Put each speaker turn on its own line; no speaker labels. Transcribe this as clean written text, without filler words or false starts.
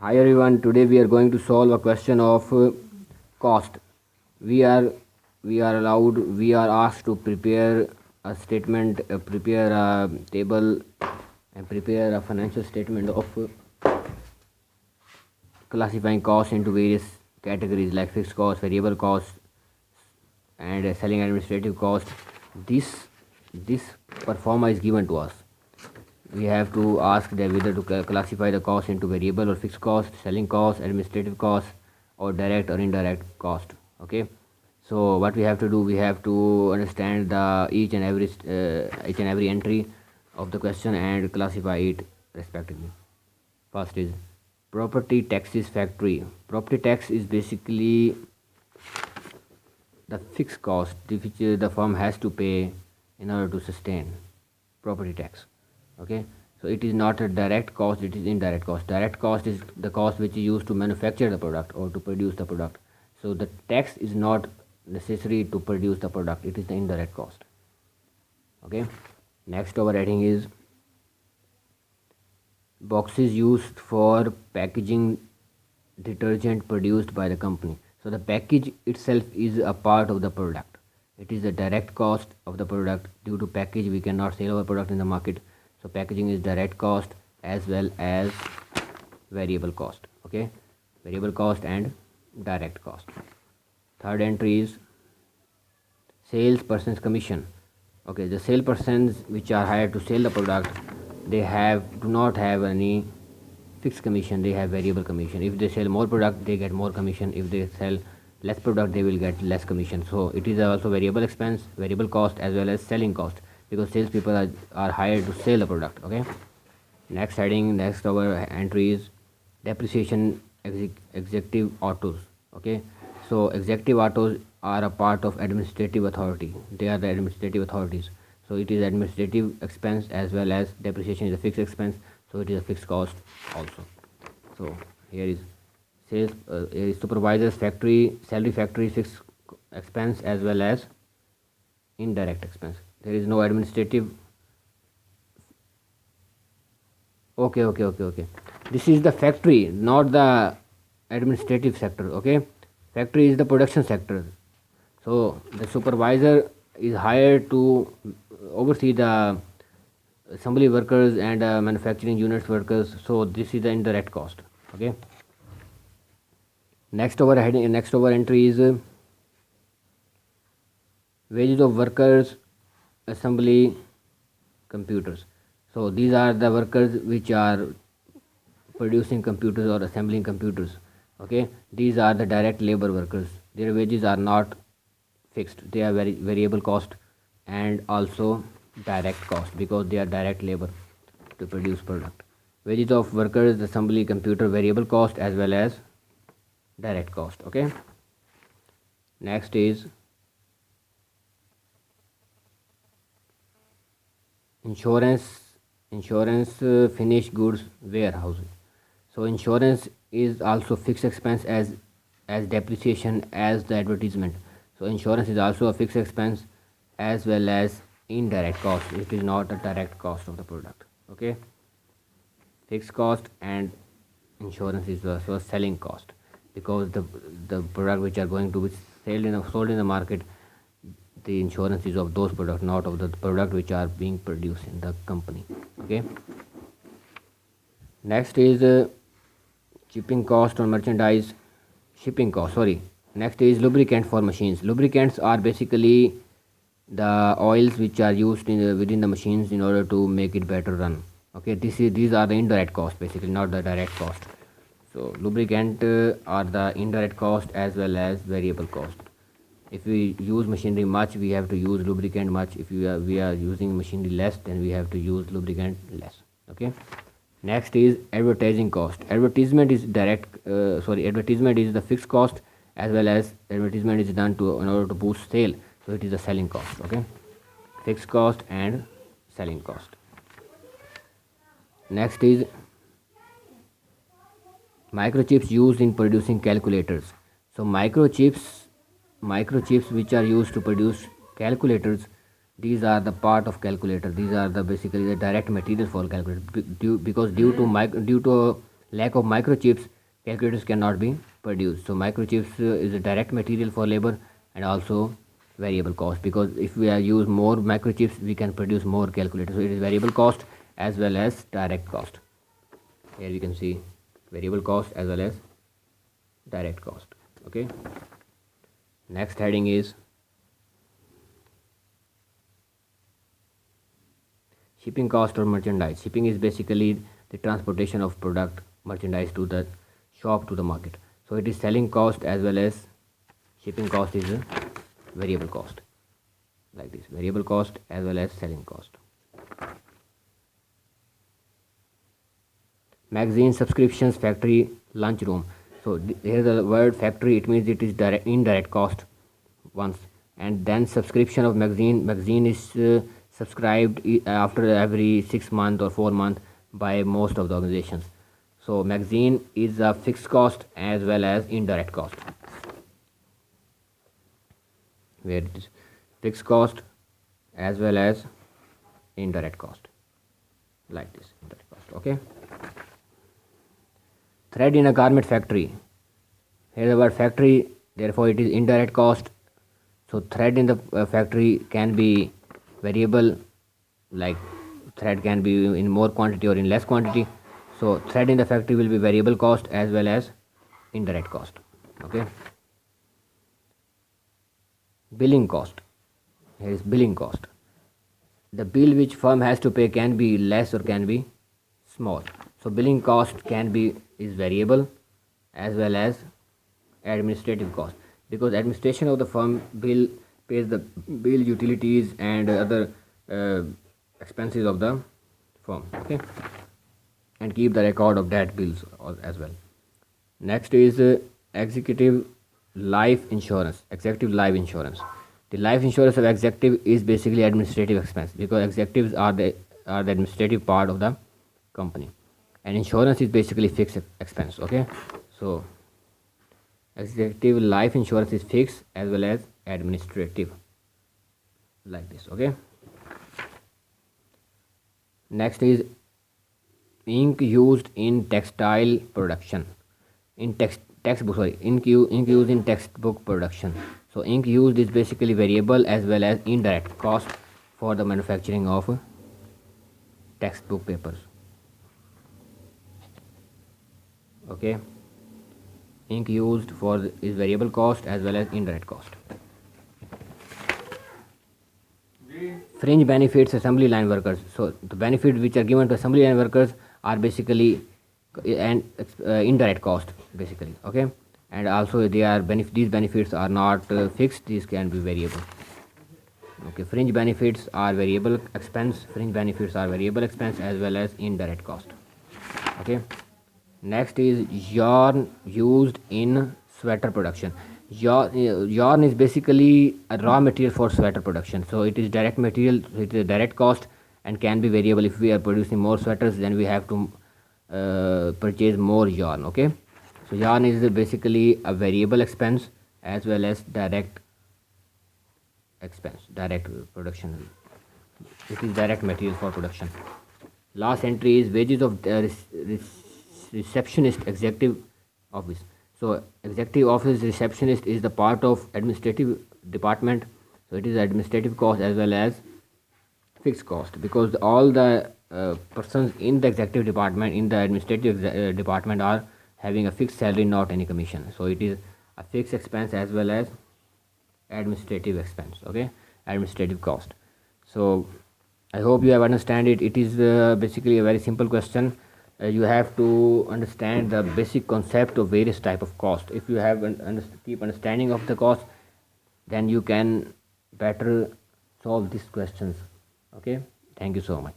Hi everyone. Today we are going to solve a question of cost. We are we are asked to prepare a statement, prepare a table, and prepare a financial statement of classifying costs into various categories like fixed cost, variable cost, and selling administrative cost. This performa is given to us. We have to ask that whether to classify the cost into variable or fixed cost, selling cost, administrative cost, or direct or indirect cost. Okay, so what we have to do, we have to understand the each and every entry of the question and classify it respectively. First is property taxes factory. Property tax is basically the fixed cost which the firm has to pay in order to sustain property tax. Okay, so it is not a direct cost, it is indirect cost. Direct cost is the cost which is used to manufacture the product or to produce the product. So the tax is not necessary to produce the product, it is the indirect cost. Okay, next our heading is boxes used for packaging detergent produced by the company. So the package itself is a part of the product. It is the direct cost of the product. Due to package we cannot sell our product in the market, so packaging is direct cost as well as variable cost. Okay, variable cost and direct cost. Third entry is salesperson's commission. Okay, the salespersons which are hired to sell the product, they do not have any fixed commission, they have variable commission. If they sell more product, they get more commission. If they sell less product, they will get less commission. So it is also variable expense, variable cost as well as selling cost, because salespeople are hired to sell the product. Okay, next heading, next our entry is depreciation executive autos. Okay, so executive autos are a part of administrative authority, they are the administrative authorities. So it is administrative expense as well as depreciation is a fixed expense, so it is a fixed cost also. So here is here is supervisors factory salary, factory fixed expense as well as indirect expense. There is no administrative. Okay. This is the factory, not the administrative sector. Okay, factory is the production sector. So the supervisor is hired to oversee the assembly workers and manufacturing units workers. So this is the indirect cost. Okay, next over entry is wages of workers, assembly computers. So these are the workers which are producing computers or assembling computers. Okay, these are the direct labor workers. Their wages are not fixed, they are very variable cost and also direct cost, because they are direct labor to produce product. Wages of workers, assembly computer, variable cost as well as direct cost. Okay, next is insurance finished goods warehousing. So insurance is also fixed expense as depreciation as the advertisement. So insurance is also a fixed expense as well as indirect cost, it is not a direct cost of the product. Okay, fixed cost and insurance is also a selling cost, because the product which are going to be sold in the market, the insurance is of those products, not of the product which are being produced in the company. Okay, next is shipping cost on merchandise, shipping cost, sorry. Next is lubricant for machines. Lubricants are basically the oils which are used within the machines in order to make it better run. Okay, these are the indirect cost, basically not the direct cost. So lubricant are the indirect cost as well as variable cost. If we use machinery much, we have to use lubricant much. If we are using machinery less, then we have to use lubricant less. Okay, next is advertising cost. Advertisement is the fixed cost as well as advertisement is done in order to boost sale, so it is the selling cost. Okay, fixed cost and selling cost. Next is microchips used in producing calculators. So microchips which are used to produce calculators, these are the part of calculator, these are the basically the direct material for calculator, because due to Lack of microchips, calculators cannot be produced. So microchips is a direct material for labor and also variable cost, because if we use more microchips we can produce more calculators. So it is variable cost as well as direct cost. Here we can see variable cost as well as direct cost. Okay, next heading is shipping cost or merchandise. Shipping is basically the transportation of product merchandise to the shop to the market. So it is selling cost as well as shipping cost is a variable cost, like this, variable cost as well as selling cost. Magazine subscriptions, factory, lunchroom. So here the word factory, it means it is direct indirect cost once, and then subscription of magazine is subscribed after every 6 months or 4 months by most of the organizations. So magazine is a fixed cost as well as indirect cost, where it is fixed cost as well as indirect cost, like this, indirect cost. Okay, thread in a garment factory. Here the word factory, therefore it is indirect cost. So thread in the factory can be variable, like thread can be in more quantity or in less quantity. So thread in the factory will be variable cost as well as indirect cost. Okay, billing cost. Here is billing cost. The bill which firm has to pay can be less or can be small. So billing cost can be is variable as well as administrative cost, because administration of the firm bill pays the bill, utilities and other uh, expenses of the firm. Okay, and keep the record of that bills as well. Next is executive life insurance. Executive life insurance. The life insurance of executive is basically administrative expense, because executives are the administrative part of the company, and insurance is basically fixed expense. Okay, so executive life insurance is fixed as well as administrative, like this. Okay, next is ink used in textile production. In textbook, sorry, ink used in textbook production. So ink used is basically variable as well as indirect cost for the manufacturing of textbook papers. Okay, ink used for is variable cost as well as indirect cost. Fringe benefits assembly line workers. So the benefits which are given to assembly line workers are basically and indirect cost basically. Okay, and also they are these benefits are not fixed, these can be variable. Okay, fringe benefits are variable expense, fringe benefits are variable expense as well as indirect cost. Okay, next is yarn used in sweater production. Yarn is basically a raw material for sweater production, so it is direct material, it is direct cost and can be variable. If we are producing more sweaters, then we have to purchase more yarn. Okay, so yarn is basically a variable expense as well as direct expense, direct production. It is direct material for production. Last entry is wages of receptionist, executive office. So executive office receptionist is the part of administrative department, so it is administrative cost as well as fixed cost, because all the persons in the executive department, in the administrative department are having a fixed salary, not any commission. So it is a fixed expense as well as administrative expense. Okay, administrative cost. So I hope you have understand it. It is basically a very simple question. You have to understand the basic concept of various type of cost. If you have keep understanding of the cost, then you can better solve these questions. Okay, thank you so much.